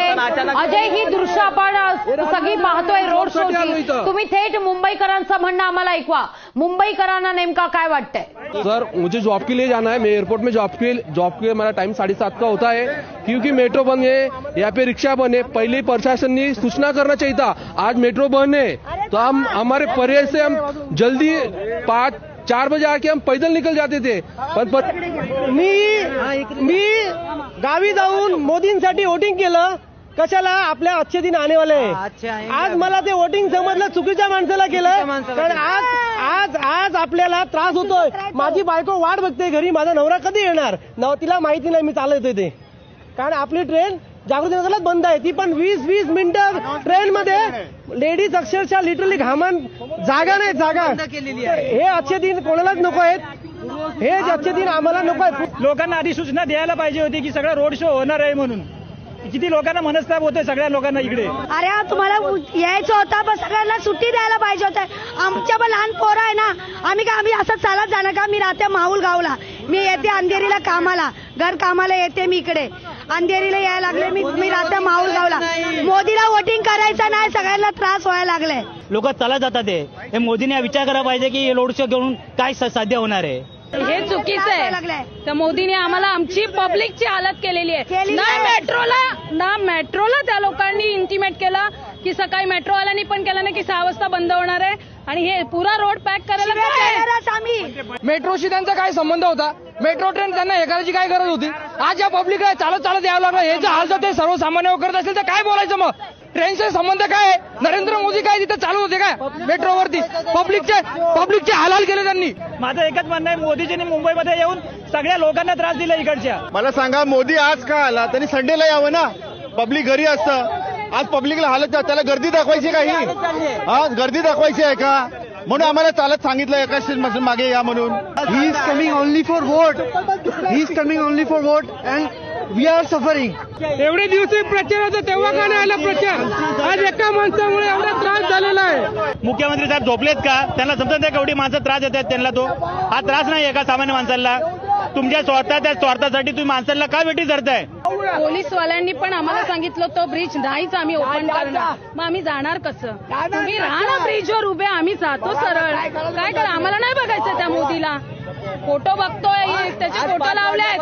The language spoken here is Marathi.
अजय, ही दृश्य आपण सगळी पाहतोय रोड शोची. तुम्ही थेट मुंबईकरांचं म्हणणं आम्हाला ऐकवा. मुंबईकरांना नेमका काय वाटतंय? सर, मुझे जॉब के लिए जाना है. मैं एयरपोर्ट में जॉब के मेरा टाइम 7:30 का होता है, क्योंकि मेट्रो बंद है, यहाँ पे रिक्शा बंद है. पहले प्रशासन ने सूचना करना चाहिए था. आज मेट्रो बंद है तो हम हमारे पर्याय से हम जल्दी 5-4 बजे आके हम पैदल निकल जाते थे. पण मी गावी जाऊन मोदींसाठी वोटिंग केलं. कशाला? आपल्या अच्छे दिन आने वाले आहे. आज मला ते वोटिंग समजलं चुकीच्या माणसाला केलं. कारण आज आपल्याला त्रास होतोय. माझी बायको वाट बघते घरी, माझा नवरा कधी येणार. तिला माहिती नाही मी चालत येते ते. कारण आपली ट्रेन जागृतीनगरलाच बंद आहे. ती पण 20-20 मिनिटं ट्रेन मध्ये लेडीज अक्षरशः लिटरली घामान जागा नाही. जागा हे अच्छे दिन कोणालाच नको आहेत. हे अच्छे दिन आम्हाला नको आहेत. लोकांना आधी सूचना द्यायला पाहिजे होती की सगळं रोड शो होणार आहे म्हणून. किती लोकांना मनस्ताप होते सगळ्या लोकांना इकडे. अरे तुम्हाला यायचं होतं पण सगळ्यांना सुट्टी द्यायला पाहिजे होतं. आमच्या पण लहान पोरं आहे ना, आम्ही असं चालत जाणार का? मी राहते माहुल गावला, मी येते अंधेरीला कामाला, घर कामाला येते मी इकडे. अंधेरीला यायला लागले मी राहते माहुल गावला. मोदीला वोटिंग करायचं नाही, सगळ्यांना त्रास व्हायला लागले. लोक चालत जातात. हे मोदीने विचार करायला पाहिजे की रोड शो घेऊन काय साध्य होणार आहे. हे चुकीचं आहे. तर मोदीने आम्हाला आमची पब्लिकची हालत केलेली आहे. ना मेट्रोला त्या लोकांनी इंटिमेट केलं की सकाळी मेट्रोवाल्यांनी पण केलं नाही की 6 वाजता बंद होणार आहे. आणि हे पुरा रोड पॅक करायला मेट्रोशी त्यांचा काय संबंध होता? मेट्रो ट्रेन त्यांना हे करायची काय गरज होती? आज या पब्लिकला चालत यावं लागलं. हे जे हाल जर ते सर्वसामान्य करत असेल तर काय बोलायचं मग? ट्रेनचे संबंध काय आहे? नरेंद्र मोदी काय तिथे चालू होते काय मेट्रोवरती? पब्लिकचे हाल केले त्यांनी. माझं एकच म्हणणं आहे, मोदीजींनी मुंबईमध्ये येऊन सगळ्या लोकांना त्रास दिला इकडच्या. मला सांगा, मोदी आज का आला? त्यांनी संडेला यावं ना. पब्लिक घरी असतं. आज पब्लिकला हालत त्याला गर्दी दाखवायची का? ही गर्दी दाखवायची आहे का? म्हणून आम्हाला चालत सांगितलं एका स्टेशन मागे या म्हणून. He is coming only for vote and we are suffering. एवढे दिवस प्रचार होता तेव्हा का नाही आला प्रचार? आज एका माणसामुळे एवढा त्रास झालेला आहे. मुख्यमंत्री साहेब झोपलेत का? त्यांना समजत नाही केवढी माणसं त्रास देतात त्यांना. तो हा त्रास नाही एका सामान्य माणसाला. तुमच्या त्या स्वार्थासाठी तुम्ही माणसाला का भेटी धरताय? पोलीसवाल्यांनी पण आम्हाला सांगितलं तो ब्रिज नाहीच आम्ही ओपन करणार. मग आम्ही जाणार कसं? तुम्ही राहा ना ब्रिजवर उभे, आम्ही जातो सरळ. काय करा? आम्हाला नाही बघायचं त्या मोदीला. फोटो बघतोय, त्याचे फोटो लावलेत.